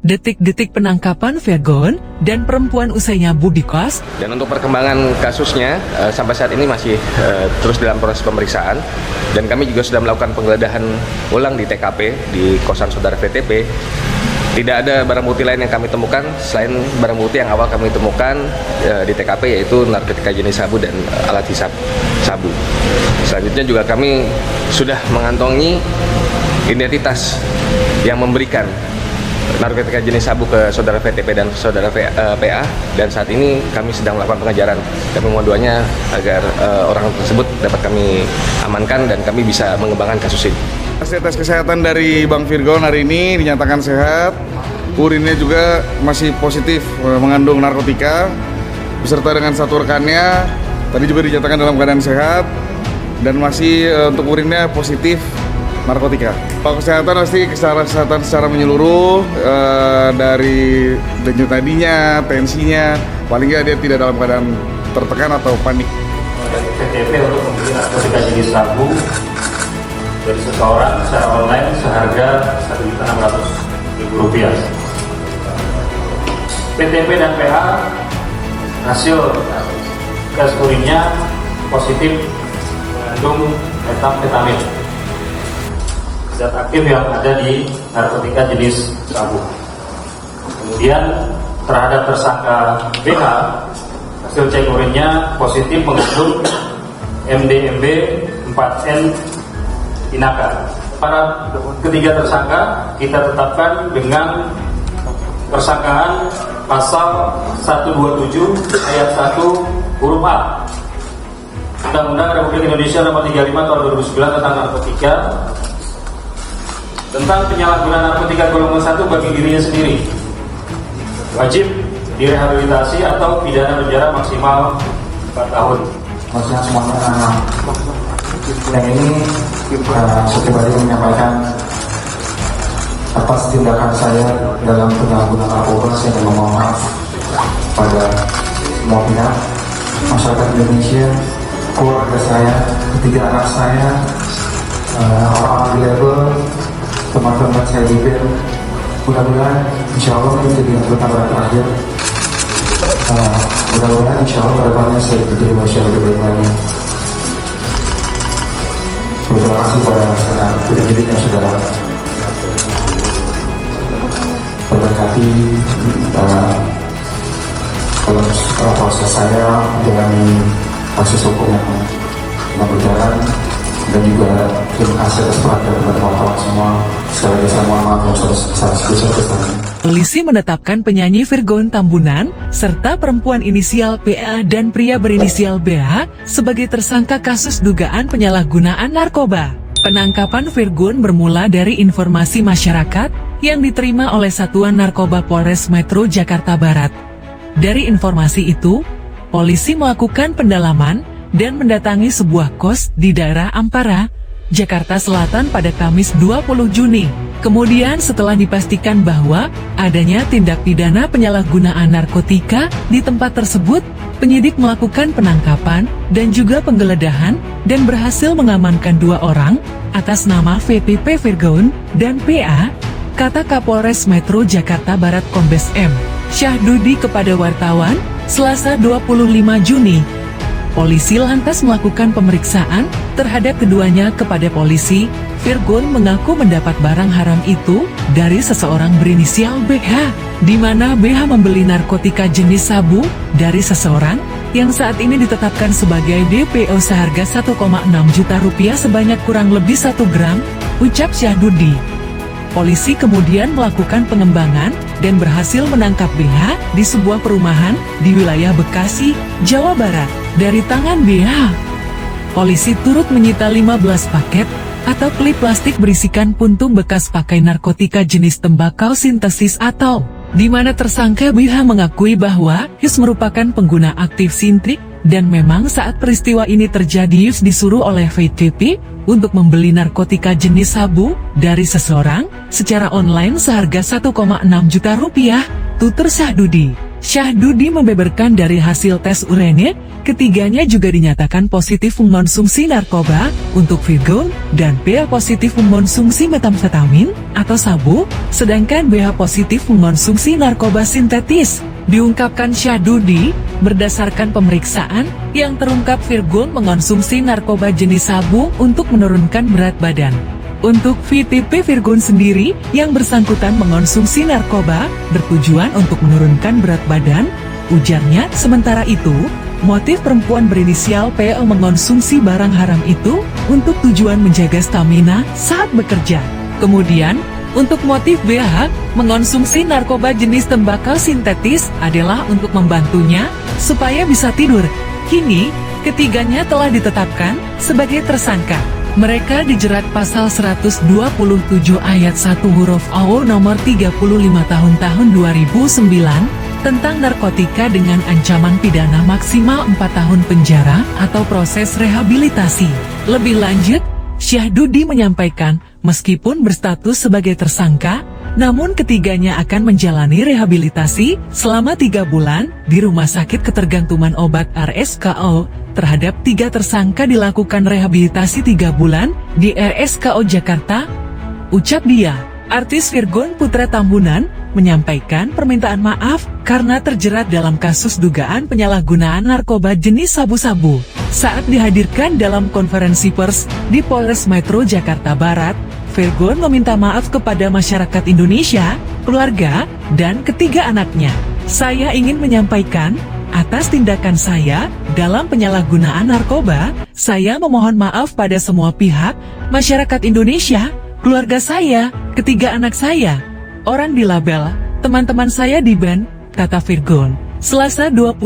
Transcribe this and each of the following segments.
detik-detik penangkapan Virgon dan perempuan usai nyabu di kos. Dan untuk perkembangan kasusnya sampai saat ini masih terus dalam proses pemeriksaan, dan kami juga sudah melakukan penggeledahan ulang di TKP di kosan saudara VTP. Tidak ada barang bukti lain yang kami temukan selain barang bukti yang awal kami temukan di TKP, yaitu narkotika jenis sabu dan alat hisap sabu. Selanjutnya juga kami sudah mengantongi identitas yang memberikan narkotika jenis sabu ke saudara VTP dan saudara PA, dan saat ini kami sedang melakukan pengejaran. Kami mohon agar orang tersebut dapat kami amankan dan kami bisa mengembangkan kasus ini. Hasil tes kesehatan dari Bang Virgon hari ini dinyatakan sehat. Urinnya juga masih positif mengandung narkotika, beserta dengan satu rekannya. Tadi juga dinyatakan dalam keadaan sehat dan masih untuk urinnya positif narkotika. Pak kesehatan pasti kesehatan secara menyeluruh, dari denyut nadinya, tensinya, paling nggak dia tidak dalam keadaan tertekan atau panik. VTP untuk membeli narkotika jenis sabu dari seseorang secara online seharga Rp1.600.000. VTP dan PA hasil tes urinnya positif mengandung metamfetamin, zat aktif yang ada di narkotika jenis sabu. Kemudian terhadap tersangka BH, hasil cek urinnya positif mengandung MDMB 4N Inaka. Para ketiga tersangka kita tetapkan dengan persangkaan pasal 127 ayat 1 huruf A Undang-Undang Republik Indonesia Nomor 35 Tahun 2009 tentang narkotika, tentang penyalahgunaan narkotika golongan 1 bagi dirinya sendiri, wajib direhabilitasi atau pidana penjara maksimal 4 tahun. Maksudnya semuanya yang ini saya pribadi menyampaikan atas tindakan saya dalam penyalahgunaan narkoba. Saya memohon maaf pada semua pihak, masyarakat Indonesia, keluarga saya, ketiga anak saya, orang-orang di label, teman-teman saya di BEM. Mudah-mudahan insya Allah ini jadi yang terakhir. Mudah-mudahan insya Allah kedepannya saya menjadi manusia lebih baik lagi. Terima kasih pada pendidik yang sudah memberkati dalam proses saya dengan proses hukum yang berjalan, dan juga terima kasih atas perhatian kepada teman-teman semua. Sekali lagi saya mohon maaf yang sebesar-besarnya. Polisi menetapkan penyanyi Virgon Tambunan serta perempuan inisial PA dan pria berinisial BH sebagai tersangka kasus dugaan penyalahgunaan narkoba. Penangkapan Virgon bermula dari informasi masyarakat yang diterima oleh Satuan Narkoba Polres Metro Jakarta Barat. Dari informasi itu, polisi melakukan pendalaman dan mendatangi sebuah kos di daerah Ampara, Jakarta Selatan pada Kamis 20 Juni. Kemudian setelah dipastikan bahwa adanya tindak pidana penyalahgunaan narkotika di tempat tersebut, penyidik melakukan penangkapan dan juga penggeledahan dan berhasil mengamankan 2 orang atas nama VTP Virgon dan PA, kata Kapolres Metro Jakarta Barat Kombes M. Syahdudi kepada wartawan, Selasa 25 Juni. Polisi lantas melakukan pemeriksaan terhadap keduanya. Kepada polisi, Virgon mengaku mendapat barang haram itu dari seseorang berinisial BH, di mana BH membeli narkotika jenis sabu dari seseorang yang saat ini ditetapkan sebagai DPO seharga Rp1,6 juta sebanyak kurang lebih 1 gram, ucap Syahdudi. Polisi kemudian melakukan pengembangan dan berhasil menangkap BH di sebuah perumahan di wilayah Bekasi, Jawa Barat. Dari tangan BH, polisi turut menyita 15 paket atau klip plastik berisikan puntung bekas pakai narkotika jenis tembakau sintesis atau, di mana tersangka BH mengakui bahwa Yus merupakan pengguna aktif sintrik, dan memang saat peristiwa ini terjadi Yus disuruh oleh VTP untuk membeli narkotika jenis sabu dari seseorang secara online seharga Rp1,6 juta, tutur Syahdudi. Syahdudi membeberkan dari hasil tes urinnya, ketiganya juga dinyatakan positif mengonsumsi narkoba untuk Virgon, dan BH positif mengonsumsi metamfetamin atau sabu, sedangkan BH positif mengonsumsi narkoba sintetis. Diungkapkan Syahdudi, berdasarkan pemeriksaan yang terungkap Virgon mengonsumsi narkoba jenis sabu untuk menurunkan berat badan. Untuk VTP Virgon sendiri, yang bersangkutan mengonsumsi narkoba bertujuan untuk menurunkan berat badan, ujarnya. Sementara itu, motif perempuan berinisial PL mengonsumsi barang haram itu untuk tujuan menjaga stamina saat bekerja. Kemudian, untuk motif BH, mengonsumsi narkoba jenis tembakau sintetis adalah untuk membantunya supaya bisa tidur. Kini, ketiganya telah ditetapkan sebagai tersangka. Mereka dijerat pasal 127 ayat 1 huruf AO nomor 35 tahun 2009 tentang narkotika dengan ancaman pidana maksimal 4 tahun penjara atau proses rehabilitasi. Lebih lanjut, Syahdudi menyampaikan, meskipun berstatus sebagai tersangka, namun ketiganya akan menjalani rehabilitasi selama 3 bulan di Rumah Sakit Ketergantungan Obat RSKO. Terhadap 3 tersangka dilakukan rehabilitasi 3 bulan di RSKO Jakarta, ucap dia. Artis Virgon Putra Tambunan menyampaikan permintaan maaf karena terjerat dalam kasus dugaan penyalahgunaan narkoba jenis sabu-sabu. Saat dihadirkan dalam konferensi pers di Polres Metro Jakarta Barat, Virgon meminta maaf kepada masyarakat Indonesia, keluarga, dan ketiga anaknya. Saya ingin menyampaikan, atas tindakan saya dalam penyalahgunaan narkoba, saya memohon maaf pada semua pihak, masyarakat Indonesia, keluarga saya, ketiga anak saya, orang di label, teman-teman saya di band, kata Virgon. Selasa 25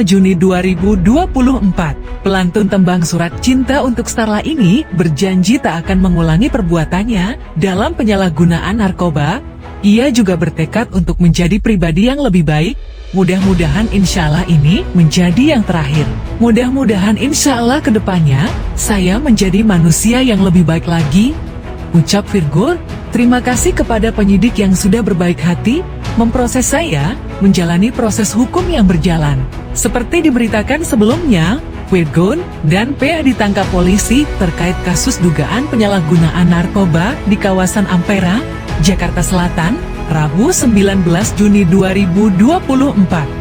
Juni 2024, pelantun tembang Surat Cinta untuk Starla ini berjanji tak akan mengulangi perbuatannya dalam penyalahgunaan narkoba. Ia juga bertekad untuk menjadi pribadi yang lebih baik. Mudah-mudahan insya Allah ini menjadi yang terakhir. Mudah-mudahan insya Allah kedepannya, saya menjadi manusia yang lebih baik lagi, ucap Virgon. Terima kasih kepada penyidik yang sudah berbaik hati, memproses saya, menjalani proses hukum yang berjalan. Seperti diberitakan sebelumnya, Virgon dan PA ditangkap polisi terkait kasus dugaan penyalahgunaan narkoba di kawasan Ampera, Jakarta Selatan, Rabu 19 Juni 2024.